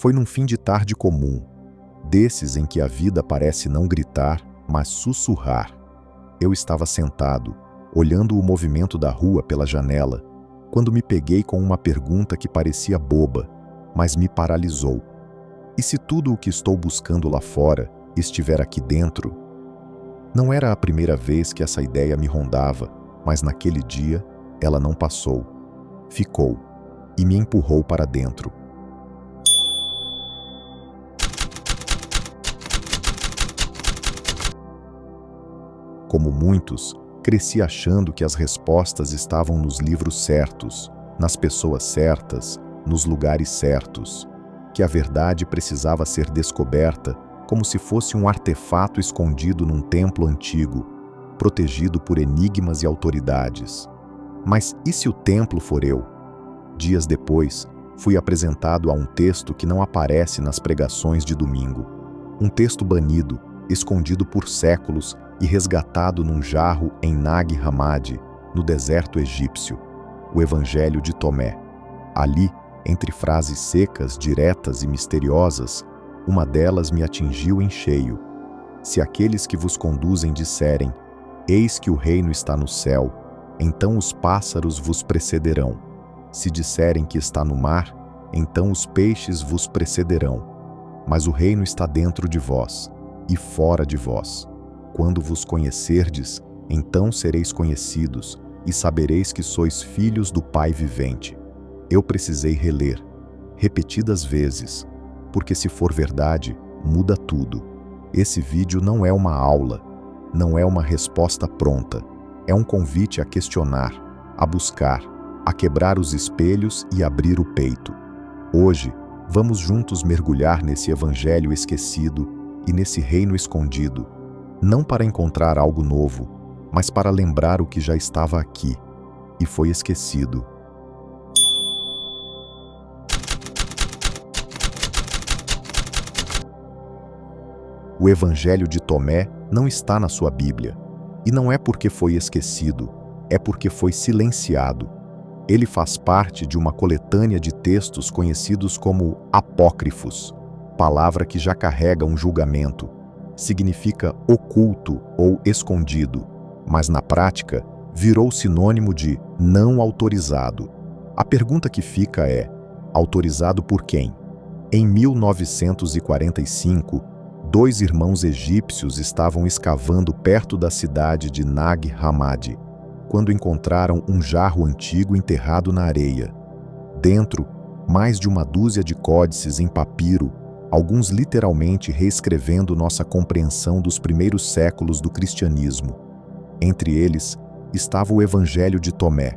Foi num fim de tarde comum, desses em que a vida parece não gritar, mas sussurrar. Eu estava sentado, olhando o movimento da rua pela janela, quando me peguei com uma pergunta que parecia boba, mas me paralisou. E se tudo o que estou buscando lá fora estiver aqui dentro? Não era a primeira vez que essa ideia me rondava, mas naquele dia ela não passou. Ficou e me empurrou para dentro. Como muitos, cresci achando que as respostas estavam nos livros certos, nas pessoas certas, nos lugares certos, que a verdade precisava ser descoberta como se fosse um artefato escondido num templo antigo, protegido por enigmas e autoridades. Mas e se o templo for eu? Dias depois, fui apresentado a um texto que não aparece nas pregações de domingo. Um texto banido, escondido por séculos e resgatado num jarro em Nag Hammadi, no deserto egípcio, o Evangelho de Tomé. Ali, entre frases secas, diretas e misteriosas, uma delas me atingiu em cheio. Se aqueles que vos conduzem disserem, eis que o reino está no céu, então os pássaros vos precederão. Se disserem que está no mar, então os peixes vos precederão. Mas o reino está dentro de vós e fora de vós. Quando vos conhecerdes, então sereis conhecidos e sabereis que sois filhos do Pai vivente. Eu precisei reler, repetidas vezes, porque se for verdade, muda tudo. Esse vídeo não é uma aula, não é uma resposta pronta, é um convite a questionar, a buscar, a quebrar os espelhos e abrir o peito. Hoje, vamos juntos mergulhar nesse evangelho esquecido e nesse reino escondido, não para encontrar algo novo, mas para lembrar o que já estava aqui e foi esquecido. O Evangelho de Tomé não está na sua Bíblia, e não é porque foi esquecido, é porque foi silenciado. Ele faz parte de uma coletânea de textos conhecidos como apócrifos, palavra que já carrega um julgamento. Significa oculto ou escondido, mas na prática virou sinônimo de não autorizado. A pergunta que fica é: autorizado por quem? Em 1945, 2 irmãos egípcios estavam escavando perto da cidade de Nag Hammadi, quando encontraram um jarro antigo enterrado na areia. Dentro, mais de uma dúzia de códices em papiro, alguns literalmente reescrevendo nossa compreensão dos primeiros séculos do cristianismo. Entre eles, estava o Evangelho de Tomé.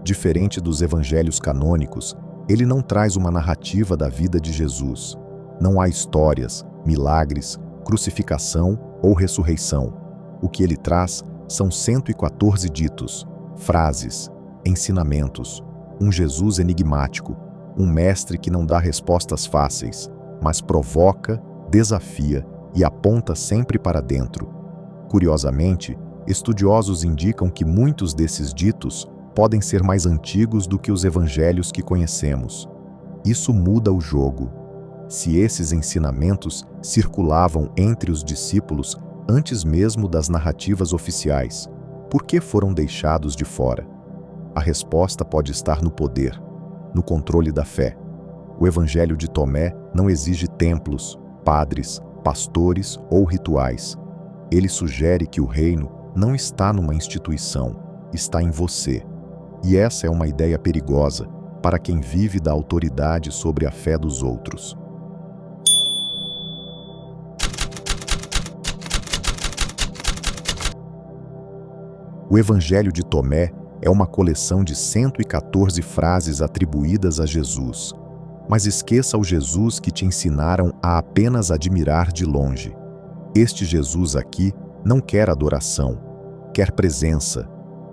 Diferente dos evangelhos canônicos, ele não traz uma narrativa da vida de Jesus. Não há histórias, milagres, crucificação ou ressurreição. O que ele traz são 114 ditos, frases, ensinamentos, um Jesus enigmático, um mestre que não dá respostas fáceis, mas provoca, desafia e aponta sempre para dentro. Curiosamente, estudiosos indicam que muitos desses ditos podem ser mais antigos do que os evangelhos que conhecemos. Isso muda o jogo. Se esses ensinamentos circulavam entre os discípulos antes mesmo das narrativas oficiais, por que foram deixados de fora? A resposta pode estar no poder, no controle da fé. O Evangelho de Tomé não exige templos, padres, pastores ou rituais. Ele sugere que o reino não está numa instituição, está em você. E essa é uma ideia perigosa para quem vive da autoridade sobre a fé dos outros. O Evangelho de Tomé é uma coleção de 114 frases atribuídas a Jesus. Mas esqueça o Jesus que te ensinaram a apenas admirar de longe. Este Jesus aqui não quer adoração, quer presença,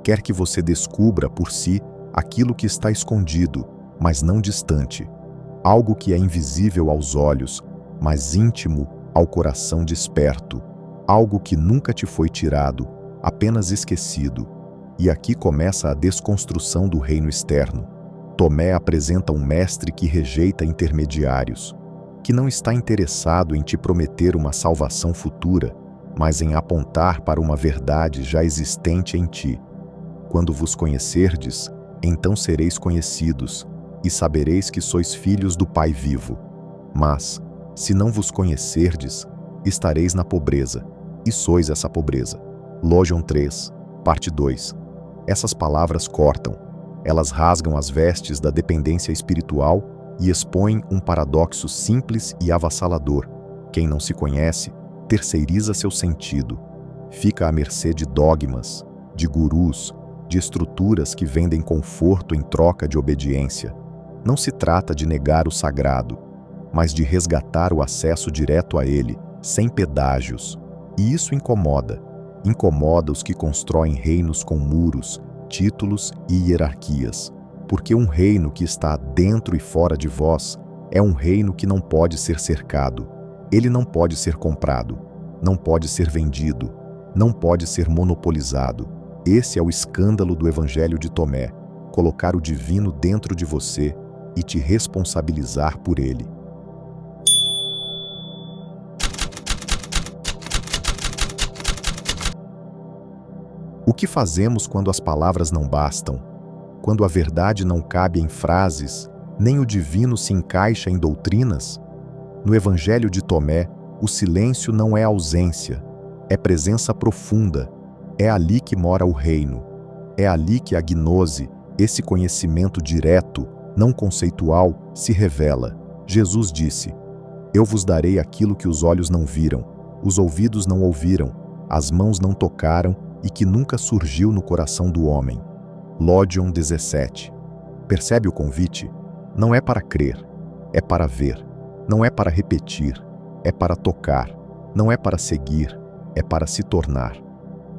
quer que você descubra por si aquilo que está escondido, mas não distante, algo que é invisível aos olhos, mas íntimo ao coração desperto, algo que nunca te foi tirado, apenas esquecido. E aqui começa a desconstrução do reino externo. Tomé apresenta um mestre que rejeita intermediários, que não está interessado em te prometer uma salvação futura, mas em apontar para uma verdade já existente em ti. Quando vos conhecerdes, então sereis conhecidos, e sabereis que sois filhos do Pai vivo. Mas, se não vos conhecerdes, estareis na pobreza, e sois essa pobreza. Lógion 3, parte 2. Essas palavras cortam. Elas rasgam as vestes da dependência espiritual e expõem um paradoxo simples e avassalador. Quem não se conhece, terceiriza seu sentido. Fica à mercê de dogmas, de gurus, de estruturas que vendem conforto em troca de obediência. Não se trata de negar o sagrado, mas de resgatar o acesso direto a ele, sem pedágios. E isso incomoda. Incomoda os que constroem reinos com muros, títulos e hierarquias. Porque um reino que está dentro e fora de vós é um reino que não pode ser cercado. Ele não pode ser comprado, não pode ser vendido, não pode ser monopolizado. Esse é o escândalo do Evangelho de Tomé, colocar o divino dentro de você e te responsabilizar por ele. O que fazemos quando as palavras não bastam? Quando a verdade não cabe em frases, nem o divino se encaixa em doutrinas? No Evangelho de Tomé, o silêncio não é ausência, é presença profunda. É ali que mora o reino. É ali que a gnose, esse conhecimento direto, não conceitual, se revela. Jesus disse: Eu vos darei aquilo que os olhos não viram, os ouvidos não ouviram, as mãos não tocaram e que nunca surgiu no coração do homem. Lógion 17. Percebe o convite? Não é para crer, é para ver. Não é para repetir, é para tocar. Não é para seguir, é para se tornar.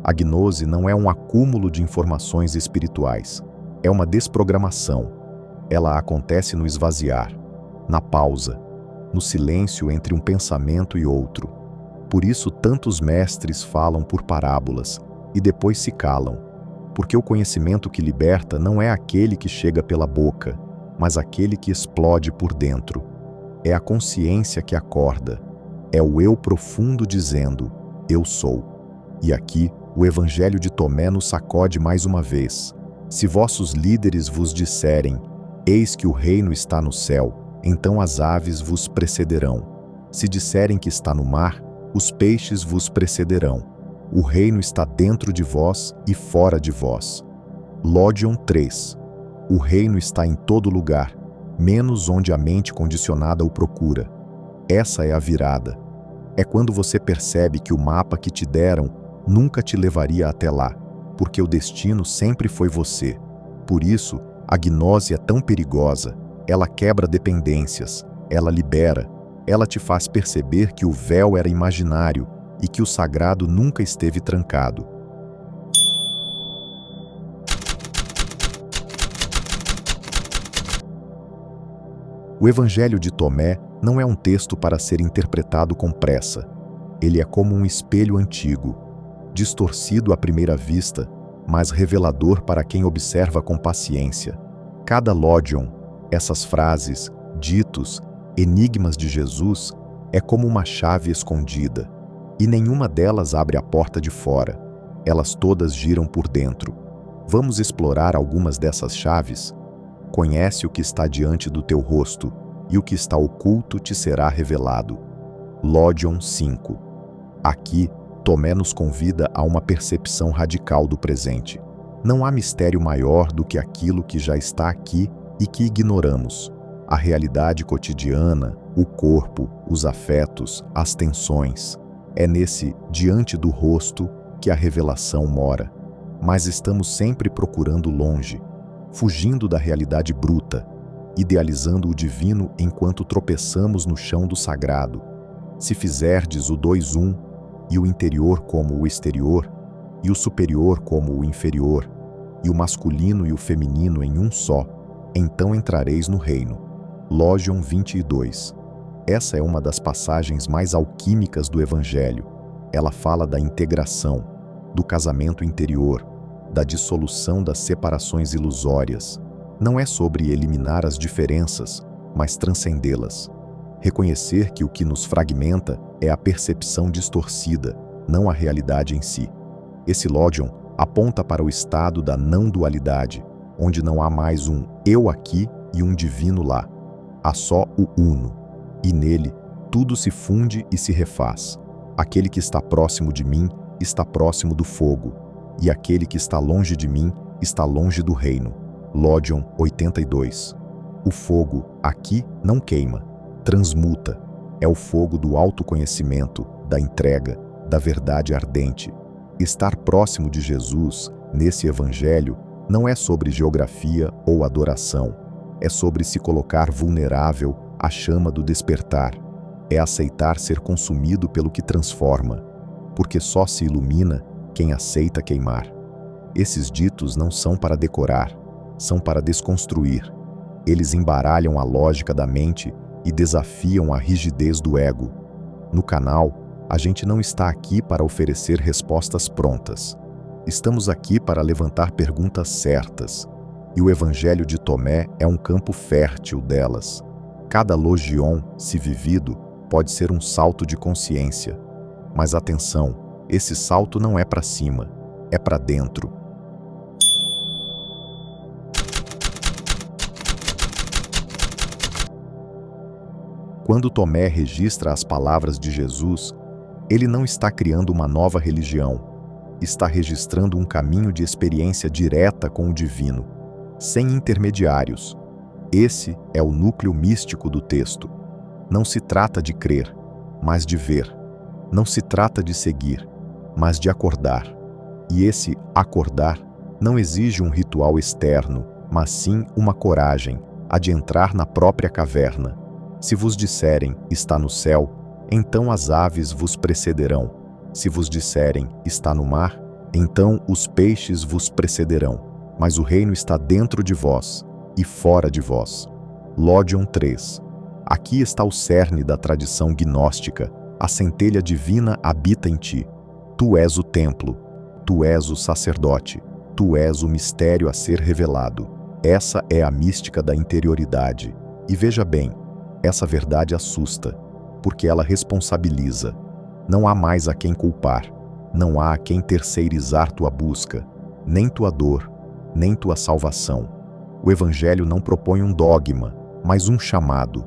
A gnose não é um acúmulo de informações espirituais, é uma desprogramação. Ela acontece no esvaziar, na pausa, no silêncio entre um pensamento e outro. Por isso tantos mestres falam por parábolas e depois se calam, porque o conhecimento que liberta não é aquele que chega pela boca, mas aquele que explode por dentro. É a consciência que acorda, é o eu profundo dizendo, eu sou. E aqui, o Evangelho de Tomé nos sacode mais uma vez. Se vossos líderes vos disserem, eis que o reino está no céu, então as aves vos precederão. Se disserem que está no mar, os peixes vos precederão. O reino está dentro de vós e fora de vós. Lógion 3. O reino está em todo lugar, menos onde a mente condicionada o procura. Essa é a virada. É quando você percebe que o mapa que te deram nunca te levaria até lá, porque o destino sempre foi você. Por isso, a gnose é tão perigosa. Ela quebra dependências, ela libera, ela te faz perceber que o véu era imaginário e que o sagrado nunca esteve trancado. O Evangelho de Tomé não é um texto para ser interpretado com pressa. Ele é como um espelho antigo, distorcido à primeira vista, mas revelador para quem observa com paciência. Cada lógion, essas frases, ditos, enigmas de Jesus, é como uma chave escondida, e nenhuma delas abre a porta de fora. Elas todas giram por dentro. Vamos explorar algumas dessas chaves? Conhece o que está diante do teu rosto, e o que está oculto te será revelado. Lógion 5. Aqui, Tomé nos convida a uma percepção radical do presente. Não há mistério maior do que aquilo que já está aqui e que ignoramos. A realidade cotidiana, o corpo, os afetos, as tensões. É nesse diante do rosto que a revelação mora. Mas estamos sempre procurando longe, fugindo da realidade bruta, idealizando o divino enquanto tropeçamos no chão do sagrado. Se fizerdes o 2-1, e o interior como o exterior, e o superior como o inferior, e o masculino e o feminino em um só, então entrareis no reino. Lógion 22. Essa é uma das passagens mais alquímicas do Evangelho. Ela fala da integração, do casamento interior, da dissolução das separações ilusórias. Não é sobre eliminar as diferenças, mas transcendê-las. Reconhecer que o que nos fragmenta é a percepção distorcida, não a realidade em si. Esse Lodion aponta para o estado da não-dualidade, onde não há mais um eu aqui e um divino lá. Há só o uno, e nele tudo se funde e se refaz. Aquele que está próximo de mim está próximo do fogo, e aquele que está longe de mim está longe do reino. Lodion 82. O fogo aqui não queima, transmuta. É o fogo do autoconhecimento, da entrega, da verdade ardente. Estar próximo de Jesus, nesse evangelho, não é sobre geografia ou adoração. É sobre se colocar vulnerável à chama do despertar. É aceitar ser consumido pelo que transforma, porque só se ilumina quem aceita queimar. Esses ditos não são para decorar, são para desconstruir. Eles embaralham a lógica da mente e desafiam a rigidez do ego. No canal, a gente não está aqui para oferecer respostas prontas. Estamos aqui para levantar perguntas certas, e o Evangelho de Tomé é um campo fértil delas. Cada logion, se vivido, pode ser um salto de consciência. Mas atenção, esse salto não é para cima, é para dentro. Quando Tomé registra as palavras de Jesus, ele não está criando uma nova religião, está registrando um caminho de experiência direta com o divino, sem intermediários. Esse é o núcleo místico do texto. Não se trata de crer, mas de ver. Não se trata de seguir, mas de acordar. E esse acordar não exige um ritual externo, mas sim uma coragem, a de entrar na própria caverna. Se vos disserem, está no céu, então as aves vos precederão. Se vos disserem, está no mar, então os peixes vos precederão. Mas o reino está dentro de vós e fora de vós. Lodion 3. Aqui está o cerne da tradição gnóstica. A centelha divina habita em ti. Tu és o templo, tu és o sacerdote, tu és o mistério a ser revelado. Essa é a mística da interioridade. E veja bem, essa verdade assusta, porque ela responsabiliza. Não há mais a quem culpar, não há a quem terceirizar tua busca, nem tua dor, nem tua salvação. O Evangelho não propõe um dogma, mas um chamado.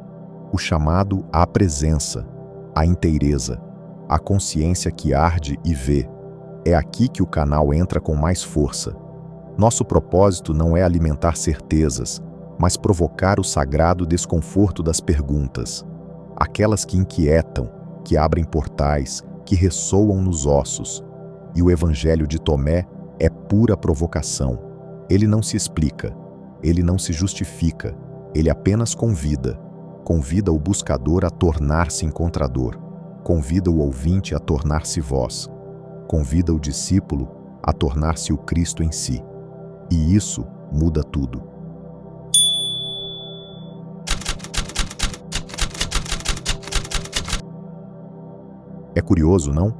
O chamado à presença, à inteireza, à consciência que arde e vê. É aqui que o canal entra com mais força. Nosso propósito não é alimentar certezas, mas provocar o sagrado desconforto das perguntas. Aquelas que inquietam, que abrem portais, que ressoam nos ossos. E o Evangelho de Tomé é pura provocação. Ele não se explica, ele não se justifica, ele apenas convida. Convida o buscador a tornar-se encontrador. Convida o ouvinte a tornar-se voz. Convida o discípulo a tornar-se o Cristo em si. E isso muda tudo. É curioso, não?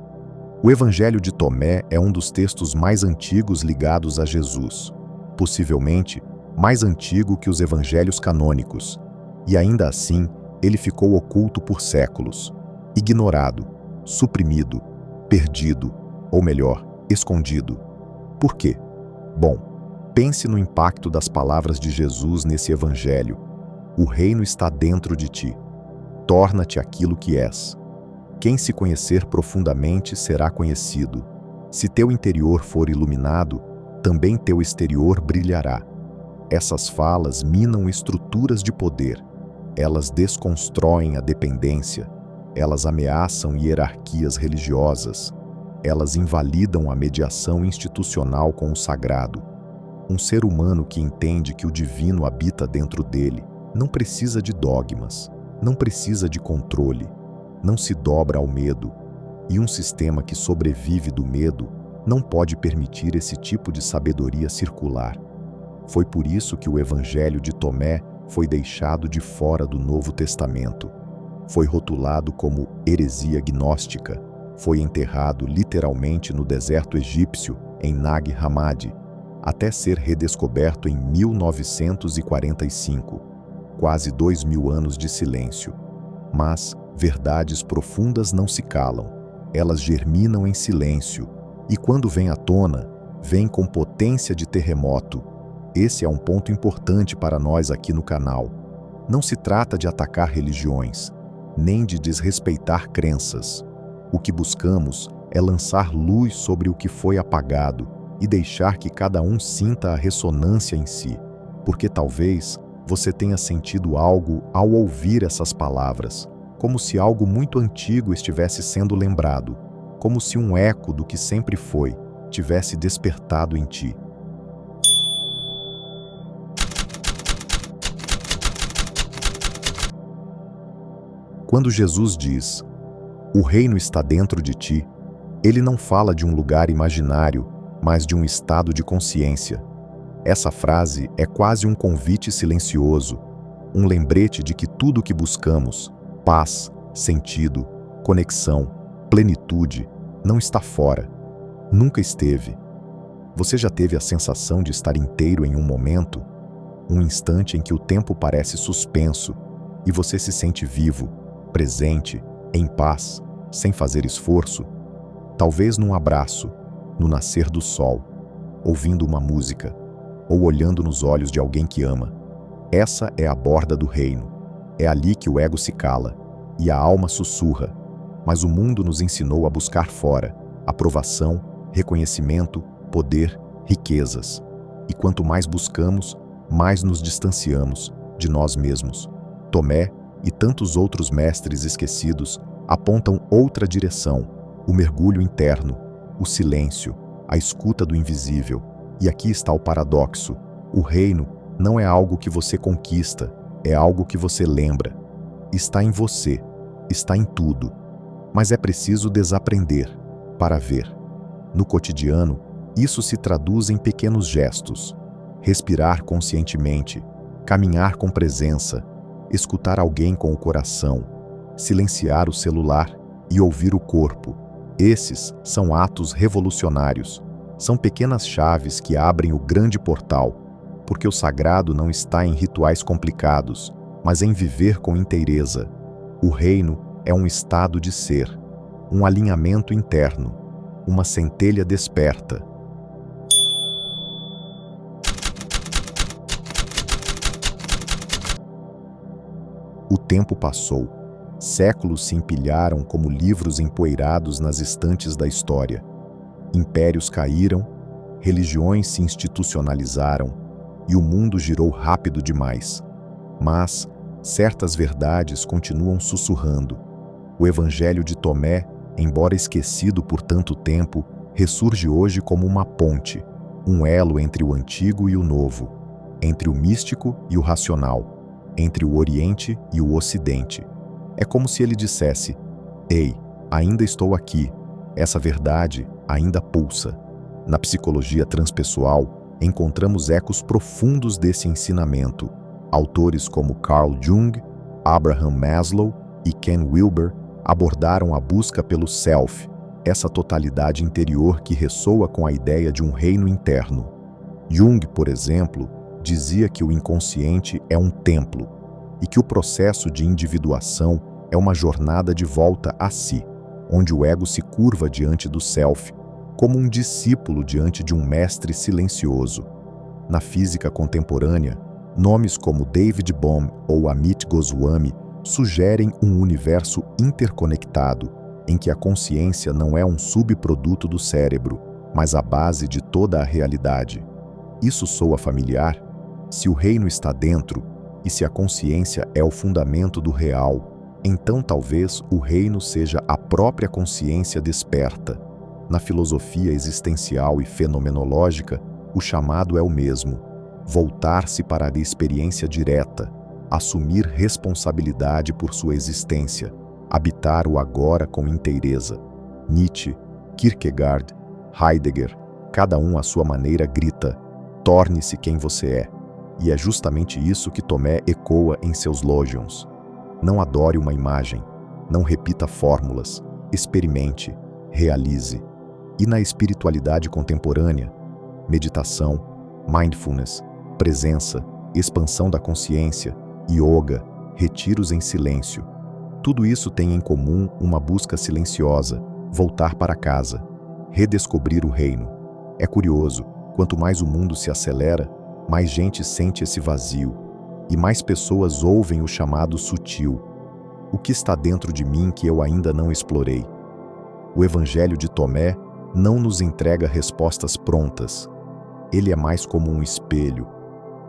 O Evangelho de Tomé é um dos textos mais antigos ligados a Jesus, possivelmente mais antigo que os evangelhos canônicos, e ainda assim ele ficou oculto por séculos, ignorado, suprimido, perdido, ou melhor, escondido. Por quê? Bom, pense no impacto das palavras de Jesus nesse Evangelho. O reino está dentro de ti. Torna-te aquilo que és. Quem se conhecer profundamente será conhecido. Se teu interior for iluminado, também teu exterior brilhará. Essas falas minam estruturas de poder. Elas desconstroem a dependência. Elas ameaçam hierarquias religiosas. Elas invalidam a mediação institucional com o sagrado. Um ser humano que entende que o divino habita dentro dele não precisa de dogmas, não precisa de controle, não se dobra ao medo, e um sistema que sobrevive do medo não pode permitir esse tipo de sabedoria circular. Foi por isso que o Evangelho de Tomé foi deixado de fora do Novo Testamento. Foi rotulado como heresia gnóstica, foi enterrado literalmente no deserto egípcio, em Nag Hammadi, até ser redescoberto em 1945, quase 2000 anos de silêncio. Mas verdades profundas não se calam. Elas germinam em silêncio e, quando vêm à tona, vêm com potência de terremoto. Esse é um ponto importante para nós aqui no canal. Não se trata de atacar religiões, nem de desrespeitar crenças. O que buscamos é lançar luz sobre o que foi apagado e deixar que cada um sinta a ressonância em si, porque talvez você tenha sentido algo ao ouvir essas palavras, como se algo muito antigo estivesse sendo lembrado, como se um eco do que sempre foi tivesse despertado em ti. Quando Jesus diz, "O reino está dentro de ti", ele não fala de um lugar imaginário, mas de um estado de consciência. Essa frase é quase um convite silencioso, um lembrete de que tudo o que buscamos, paz, sentido, conexão, plenitude, não está fora. Nunca esteve. Você já teve a sensação de estar inteiro em um momento? Um instante em que o tempo parece suspenso e você se sente vivo, presente, em paz, sem fazer esforço? Talvez num abraço, no nascer do sol, ouvindo uma música, ou olhando nos olhos de alguém que ama. Essa é a borda do reino. É ali que o ego se cala e a alma sussurra. Mas o mundo nos ensinou a buscar fora aprovação, reconhecimento, poder, riquezas. E quanto mais buscamos, mais nos distanciamos de nós mesmos. Tomé e tantos outros mestres esquecidos apontam outra direção: o mergulho interno, o silêncio, a escuta do invisível. E aqui está o paradoxo: o reino não é algo que você conquista, é algo que você lembra. Está em você, está em tudo. Mas é preciso desaprender para ver. No cotidiano, isso se traduz em pequenos gestos: respirar conscientemente, caminhar com presença, escutar alguém com o coração, silenciar o celular e ouvir o corpo. Esses são atos revolucionários. São pequenas chaves que abrem o grande portal, porque o sagrado não está em rituais complicados, mas em viver com inteireza. O reino é um estado de ser, um alinhamento interno, uma centelha desperta. O tempo passou. Séculos se empilharam como livros empoeirados nas estantes da história. Impérios caíram, religiões se institucionalizaram e o mundo girou rápido demais. Mas certas verdades continuam sussurrando. O Evangelho de Tomé, embora esquecido por tanto tempo, ressurge hoje como uma ponte, um elo entre o antigo e o novo, entre o místico e o racional, entre o Oriente e o Ocidente. É como se ele dissesse: "Ei, ainda estou aqui, essa verdade ainda pulsa." Na psicologia transpessoal, encontramos ecos profundos desse ensinamento. Autores como Carl Jung, Abraham Maslow e Ken Wilber abordaram a busca pelo self, essa totalidade interior que ressoa com a ideia de um reino interno. Jung, por exemplo, dizia que o inconsciente é um templo e que o processo de individuação é uma jornada de volta a si, onde o ego se curva diante do self, como um discípulo diante de um mestre silencioso. Na física contemporânea, nomes como David Bohm ou Amit Goswami sugerem um universo interconectado, em que a consciência não é um subproduto do cérebro, mas a base de toda a realidade. Isso soa familiar? Se o reino está dentro, e se a consciência é o fundamento do real, então talvez o reino seja a própria consciência desperta. Na filosofia existencial e fenomenológica, o chamado é o mesmo: voltar-se para a experiência direta, assumir responsabilidade por sua existência, habitar o agora com inteireza. Nietzsche, Kierkegaard, Heidegger, cada um à sua maneira grita: torne-se quem você é. E é justamente isso que Tomé ecoa em seus Logions. Não adore uma imagem, não repita fórmulas, experimente, realize. E na espiritualidade contemporânea, meditação, mindfulness, presença, expansão da consciência, yoga, retiros em silêncio. Tudo isso tem em comum uma busca silenciosa, voltar para casa, redescobrir o reino. É curioso, quanto mais o mundo se acelera, mais gente sente esse vazio, e mais pessoas ouvem o chamado sutil. O que está dentro de mim que eu ainda não explorei? O Evangelho de Tomé não nos entrega respostas prontas. Ele é mais como um espelho,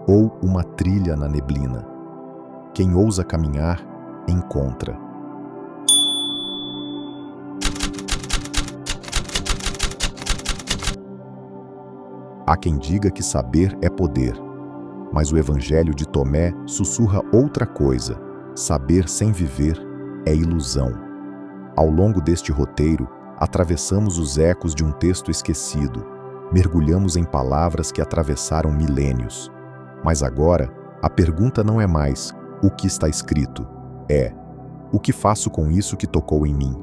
ou uma trilha na neblina. Quem ousa caminhar, encontra. Há quem diga que saber é poder, mas o Evangelho de Tomé sussurra outra coisa: saber sem viver é ilusão. Ao longo deste roteiro, atravessamos os ecos de um texto esquecido, mergulhamos em palavras que atravessaram milênios. Mas agora, a pergunta não é mais o que está escrito, é o que faço com isso que tocou em mim.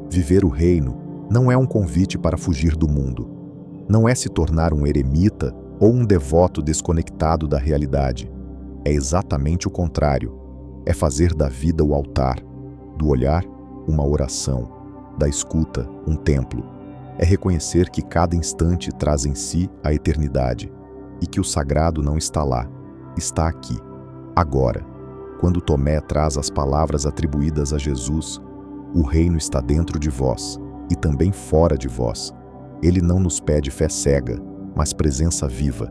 Viver o reino não é um convite para fugir do mundo, não é se tornar um eremita ou um devoto desconectado da realidade. É exatamente o contrário. É fazer da vida o altar, do olhar, uma oração, da escuta, um templo. É reconhecer que cada instante traz em si a eternidade e que o sagrado não está lá, está aqui, agora. Quando Tomé traz as palavras atribuídas a Jesus, o reino está dentro de vós e também fora de vós. Ele não nos pede fé cega, mas presença viva.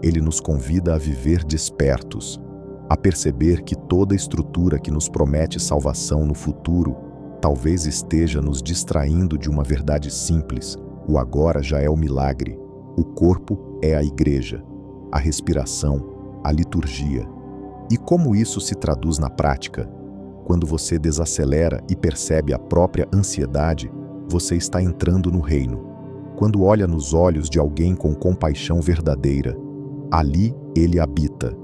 Ele nos convida a viver despertos, a perceber que toda estrutura que nos promete salvação no futuro talvez esteja nos distraindo de uma verdade simples. O agora já é o milagre. O corpo é a igreja, a respiração, a liturgia. E como isso se traduz na prática? Quando você desacelera e percebe a própria ansiedade, você está entrando no reino. Quando olha nos olhos de alguém com compaixão verdadeira, ali ele habita.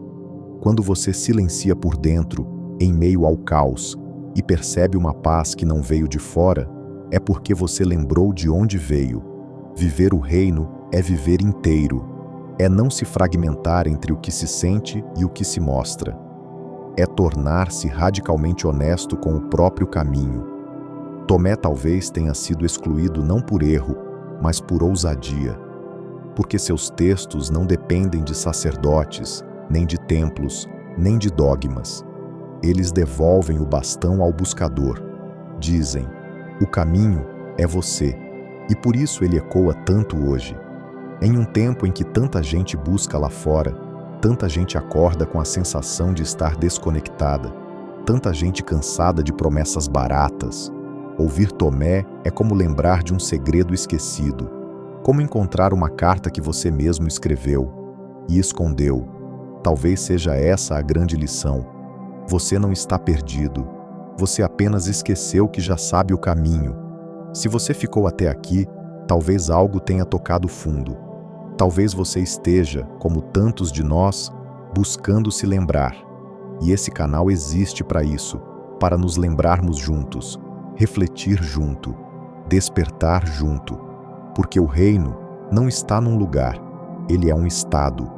Quando você silencia por dentro, em meio ao caos, e percebe uma paz que não veio de fora, é porque você lembrou de onde veio. Viver o reino é viver inteiro. É não se fragmentar entre o que se sente e o que se mostra. É tornar-se radicalmente honesto com o próprio caminho. Tomé talvez tenha sido excluído não por erro, mas por ousadia, porque seus textos não dependem de sacerdotes, nem de templos, nem de dogmas. Eles devolvem o bastão ao buscador. Dizem: o caminho é você, e por isso ele ecoa tanto hoje. Em um tempo em que tanta gente busca lá fora, tanta gente acorda com a sensação de estar desconectada, tanta gente cansada de promessas baratas, ouvir Tomé é como lembrar de um segredo esquecido, como encontrar uma carta que você mesmo escreveu e escondeu. Talvez seja essa a grande lição. Você não está perdido, você apenas esqueceu que já sabe o caminho. Se você ficou até aqui, talvez algo tenha tocado fundo. Talvez você esteja, como tantos de nós, buscando se lembrar. E esse canal existe para isso, para nos lembrarmos juntos, refletir junto, despertar junto. Porque o reino não está num lugar, ele é um estado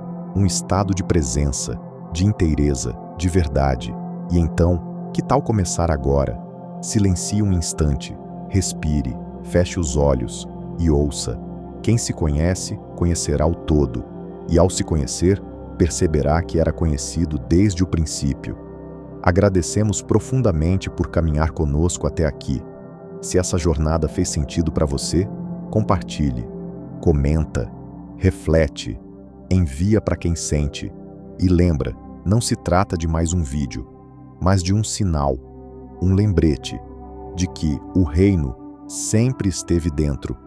de presença, de inteireza, de verdade. E então, que tal começar agora? Silencie um instante, respire, feche os olhos e ouça. Quem se conhece, conhecerá o todo, e ao se conhecer, perceberá que era conhecido desde o princípio. Agradecemos profundamente por caminhar conosco até aqui. Se essa jornada fez sentido para você, compartilhe, comenta, reflete, envia para quem sente. E lembra, não se trata de mais um vídeo, mas de um sinal, um lembrete de que o reino sempre esteve dentro